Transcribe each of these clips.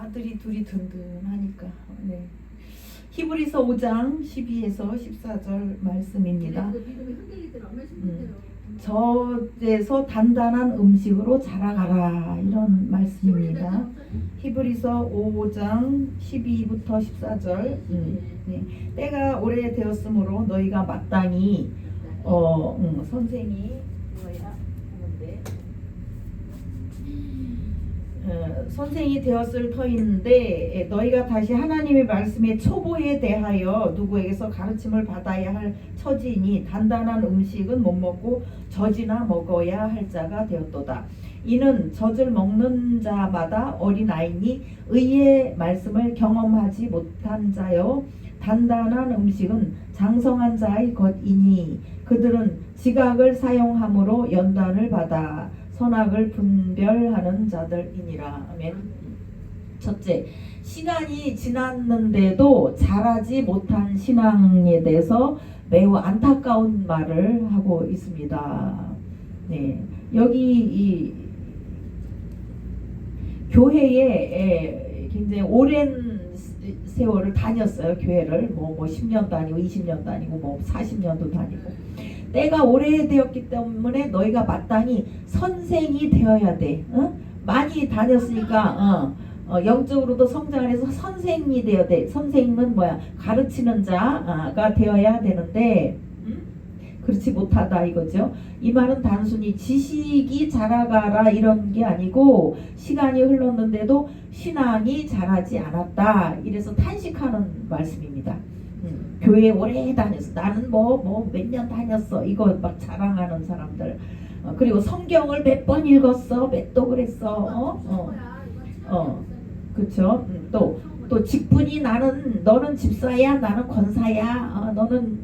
아들이 둘이 든든하니까. 네. 히브리서 5장 12에서 14절 말씀입니다. 그 믿음이 흔들리더라. 얼마나 힘든데요. 젖에서 단단한 음식으로 자라가라, 이런 말씀입니다. 히브리서 5장 12부터 14절. 네. 때가 오래되었으므로 너희가 마땅히 선생이 뭐야 하는데 선생이 되었을 터인데 너희가 다시 하나님의 말씀의 초보에 대하여 누구에게서 가르침을 받아야 할 처지이니 단단한 음식은 못 먹고 젖이나 먹어야 할 자가 되었도다. 이는 젖을 먹는 자마다 어린아이니 의의 말씀을 경험하지 못한 자여 단단한 음식은 장성한 자의 것이니 그들은 지각을 사용함으로 연단을 받아 선악을 분별하는 자들이니라. 아멘. 첫째, 시간이 지났는데도 자라지 못한 신앙에 대해서 매우 안타까운 말을 하고 있습니다. 네, 여기 이 교회에 굉장히 오랜 세월을 다녔어요. 교회를 뭐 10년 다니고 20년 다니고 뭐 40년도 다니고. 때가 오래되었기 때문에 너희가 마땅히 선생이 되어야 돼. 많이 다녔으니까 영적으로도 성장을 해서 선생이 되어야 돼. 선생님은 뭐야? 가르치는 자가 되어야 되는데 그렇지 못하다 이거죠. 이 말은 단순히 지식이 자라가라 이런 게 아니고 시간이 흘렀는데도 신앙이 자라지 않았다. 이래서 탄식하는 말씀입니다. 교회에 오래 다녔어. 나는 뭐 몇 년 다녔어. 이거 막 자랑하는 사람들. 그리고 성경을 몇 번 읽었어. 몇 독을 했어. 그렇죠. 또 직분이 너는 집사야. 나는 권사야. 너는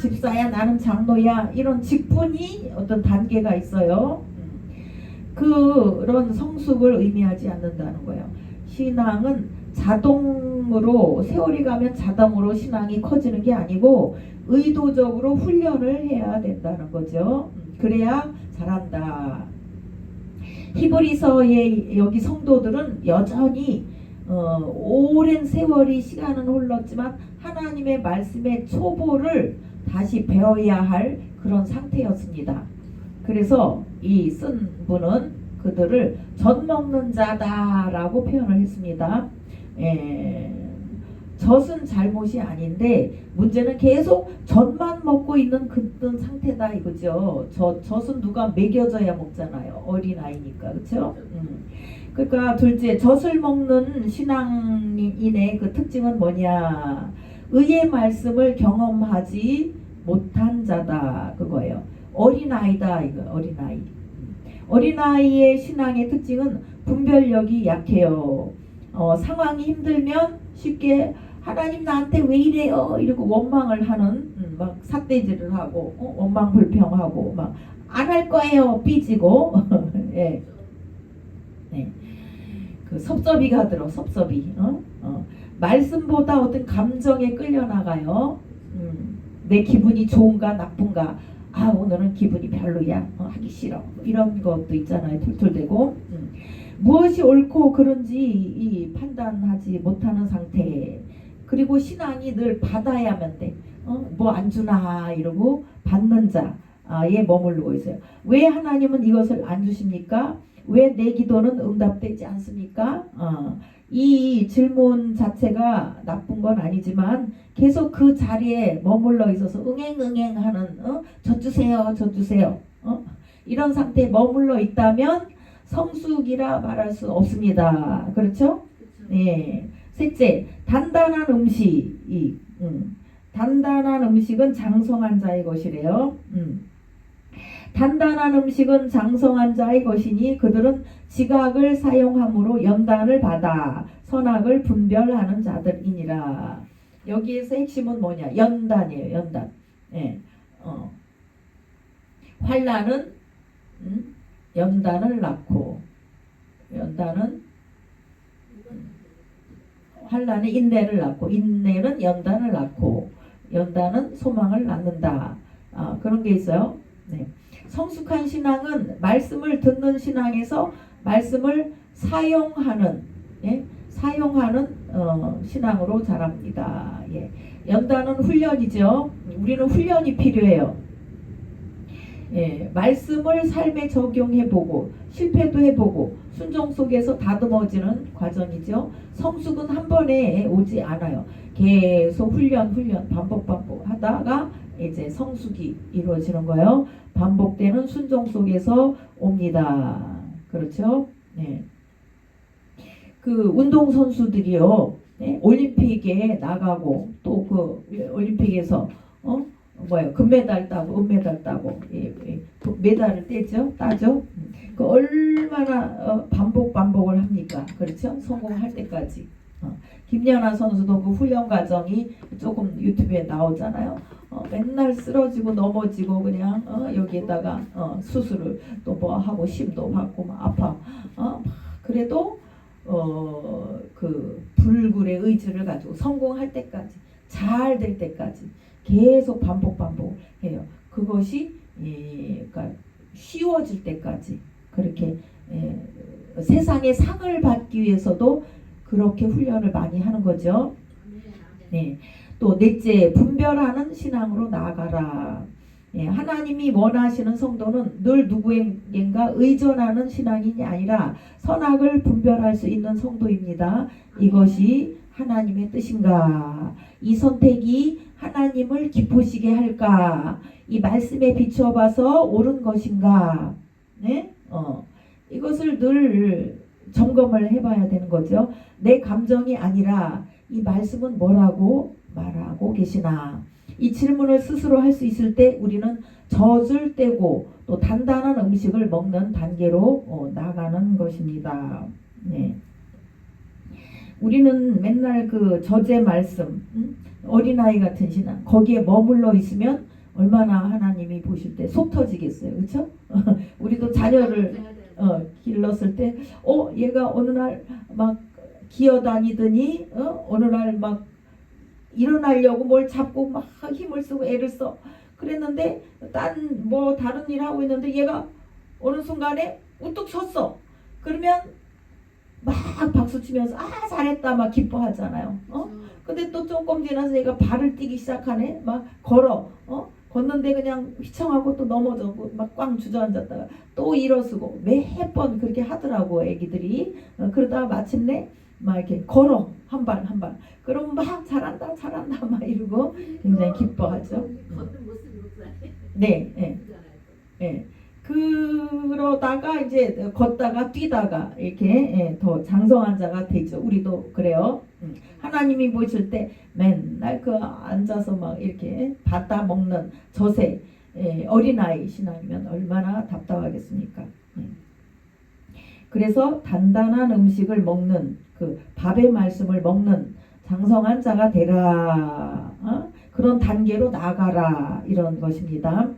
집사야. 나는 장로야. 이런 직분이 어떤 단계가 있어요. 그런 성숙을 의미하지 않는다는 거예요. 신앙은 자동으로 세월이 가면 자동으로 신앙이 커지는 게 아니고 의도적으로 훈련을 해야 된다는 거죠. 그래야 잘한다. 히브리서의 여기 성도들은 여전히 오랜 세월이 시간은 흘렀지만 하나님의 말씀의 초보를 다시 배워야 할 그런 상태였습니다. 그래서 이 쓴 분은 그들을 젖 먹는 자다라고 표현을 했습니다. 젖은 잘못이 아닌데 문제는 계속 젖만 먹고 있는 그런 상태다 이거죠. 젖은 누가 먹여줘야 먹잖아요. 어린아이니까. 그렇죠? 그러니까 둘째, 젖을 먹는 신앙인의 그 특징은 뭐냐? 의의 말씀을 경험하지 못한 자다 그거예요. 어린아이다 이거. 어린아이의 신앙의 특징은 분별력이 약해요. 상황이 힘들면 쉽게 하나님 나한테 왜 이래요 이러고 원망을 하는 막 삿대질을 하고 원망 불평하고 막 안 할 거예요 삐지고 예. 네. 그 섭섭이가 들어. 섭섭이. 말씀보다 어떤 감정에 끌려나가요. 내 기분이 좋은가 나쁜가. 오늘은 기분이 별로야. 하기 싫어. 이런 것도 있잖아요. 툴툴대고. 무엇이 옳고 그른지 판단하지 못하는 상태. 그리고 신앙이 늘 받아야만 돼. 뭐 안 주나 이러고 받는 자에 머무르고 있어요. 왜 하나님은 이것을 안 주십니까? 왜 내 기도는 응답되지 않습니까? 이 질문 자체가 나쁜 건 아니지만 계속 그 자리에 머물러 있어서 응행하는 저 주세요 이런 상태에 머물러 있다면 성숙이라 말할 수 없습니다. 그렇죠? 네. 셋째, 단단한 음식은 장성한 자의 것이래요. 단단한 음식은 장성한 자의 것이니 그들은 지각을 사용함으로 연단을 받아 선악을 분별하는 자들이니라. 여기에서 핵심은 뭐냐? 연단이에요. 연단. 예. 환난은 연단을 낳고 환난은 인내를 낳고 인내는 연단을 낳고 연단은 소망을 낳는다. 그런 게 있어요. 네. 성숙한 신앙은 말씀을 듣는 신앙에서 말씀을 사용하는 예? 사용하는 신앙으로 자랍니다. 예. 연단은 훈련이죠. 우리는 훈련이 필요해요. 예, 말씀을 삶에 적용해보고 실패도 해보고 순종 속에서 다듬어지는 과정이죠. 성숙은 한 번에 오지 않아요. 계속 훈련 반복 하다가 이제 성숙이 이루어지는 거예요. 반복되는 순종 속에서 옵니다. 그렇죠? 네. 그 운동 선수들이요, 네? 올림픽에 나가고 또 그 올림픽에서 금메달 따고 은메달 따고 그 메달을 따죠. 그 얼마나 반복을 합니까? 그렇죠? 성공할 때까지. 김연아 선수도 그 훈련 과정이 조금 유튜브에 나오잖아요. 맨날 쓰러지고 넘어지고 그냥 여기에다가 수술을 또 뭐 하고 심도 받고 막 아파. 그래도 그 불굴의 의지를 가지고 성공할 때까지, 잘 될 때까지 계속 반복해요. 그것이 그러니까 쉬워질 때까지 그렇게 세상의 상을 받기 위해서도 그렇게 훈련을 많이 하는 거죠. 네. 또 넷째, 분별하는 신앙으로 나아가라. 예, 하나님이 원하시는 성도는 늘 누구에겐가 의존하는 신앙이 아니라 선악을 분별할 수 있는 성도입니다. 이것이 하나님의 뜻인가? 이 선택이 하나님을 기쁘시게 할까? 이 말씀에 비추어봐서 옳은 것인가? 네? 이것을 늘 점검을 해봐야 되는 거죠. 내 감정이 아니라 이 말씀은 뭐라고 말하고 계시나? 이 질문을 스스로 할 수 있을 때 우리는 젖을 떼고 또 단단한 음식을 먹는 단계로 나가는 것입니다. 네. 우리는 맨날 그 저제 말씀, 어린아이 같은 신앙, 거기에 머물러 있으면 얼마나 하나님이 보실 때 속 터지겠어요. 그렇죠? 우리도 자녀를 길렀을 때 얘가 어느 날 막 기어다니더니 어느 날 막 일어나려고 뭘 잡고 막 힘을 쓰고 애를 써. 그랬는데 다른 일 하고 있는데 얘가 어느 순간에 우뚝 섰어. 그러면 막 박수 치면서 잘했다 막 기뻐하잖아요. 근데 또 조금 지나서 얘가 발을 뛰기 시작하네. 막 걸어. 걷는데 그냥 휘청하고 또 넘어져고 막 꽝 주저앉았다가 또 일어서고 매번 그렇게 하더라고 애기들이. 그러다가 마침내 막 이렇게 걸어 한 발. 그럼 막 잘한다 막 이러고 굉장히 기뻐하죠. 네, 네, 네. 그러다가 이제 걷다가 뛰다가 이렇게 더 장성한 자가 되죠. 우리도 그래요. 하나님이 보실 때 맨날 그 앉아서 막 이렇게 받아 먹는 저새 어린아이 신앙이면 얼마나 답답하겠습니까? 그래서 단단한 음식을 먹는 그 밥의 말씀을 먹는 장성한 자가 되라. 그런 단계로 나가라. 이런 것입니다.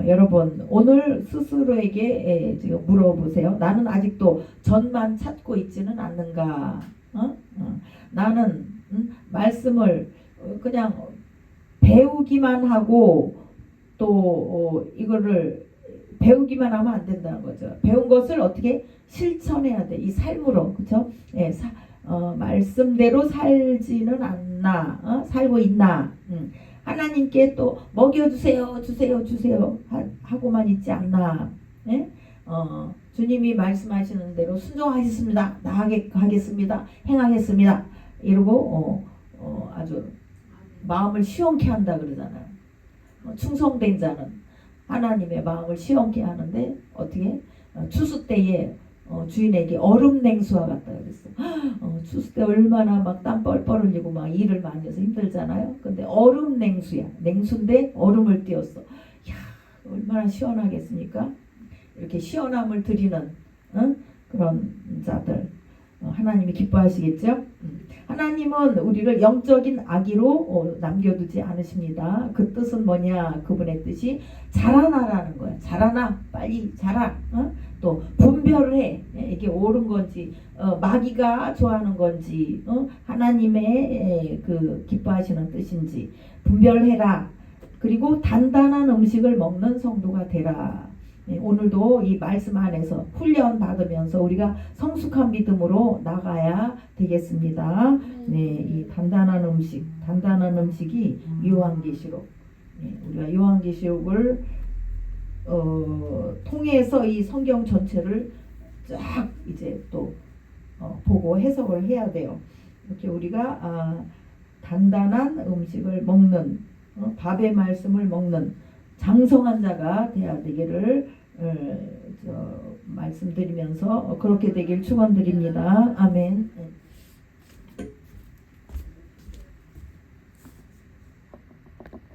여러분 오늘 스스로에게 지금 물어보세요. 나는 아직도 전만 찾고 있지는 않는가? 나는 말씀을 그냥 배우기만 하고 또 이거를 배우기만 하면 안 된다는 거죠. 배운 것을 어떻게 실천해야 돼. 이 삶으로. 그렇죠? 예, 말씀대로 살지는 않나. 살고 있나. 하나님께 또 먹여주세요. 주세요. 하고만 있지 않나. 예? 주님이 말씀하시는 대로 순종하겠습니다. 나아가겠습니다. 행하겠습니다. 이러고 아주 마음을 시원케 한다 그러잖아요. 충성된 자는 하나님의 마음을 시원케 하는데 어떻게? 추수 때에 주인에게 얼음 냉수와 같다 그랬어. 추수 때 얼마나 막 땀 뻘뻘 흘리고 막 일을 많이 해서 힘들잖아요. 근데 얼음 냉수야. 냉수인데 얼음을 띄웠어. 야, 얼마나 시원하겠습니까? 이렇게 시원함을 드리는 그런 자들 하나님이 기뻐하시겠죠? 하나님은 우리를 영적인 아기로 남겨두지 않으십니다. 그 뜻은 뭐냐? 그분의 뜻이 자라나라는 거야. 자라나, 빨리 자라. 또 분별을 해. 이게 옳은 건지 마귀가 좋아하는 건지 하나님의 그 기뻐하시는 뜻인지 분별해라. 그리고 단단한 음식을 먹는 성도가 되라. 오늘도 이 말씀 안에서 훈련 받으면서 우리가 성숙한 믿음으로 나가야 되겠습니다. 이 단단한 음식이 요한계시록. 우리가 요한계시록을 통해서 이 성경 전체를 쫙 이제 또 보고 해석을 해야 돼요. 이렇게 우리가 단단한 음식을 먹는 밥의 말씀을 먹는 장성한 자가 되어야 되기를 말씀드리면서 그렇게 되길 축원드립니다. 아멘.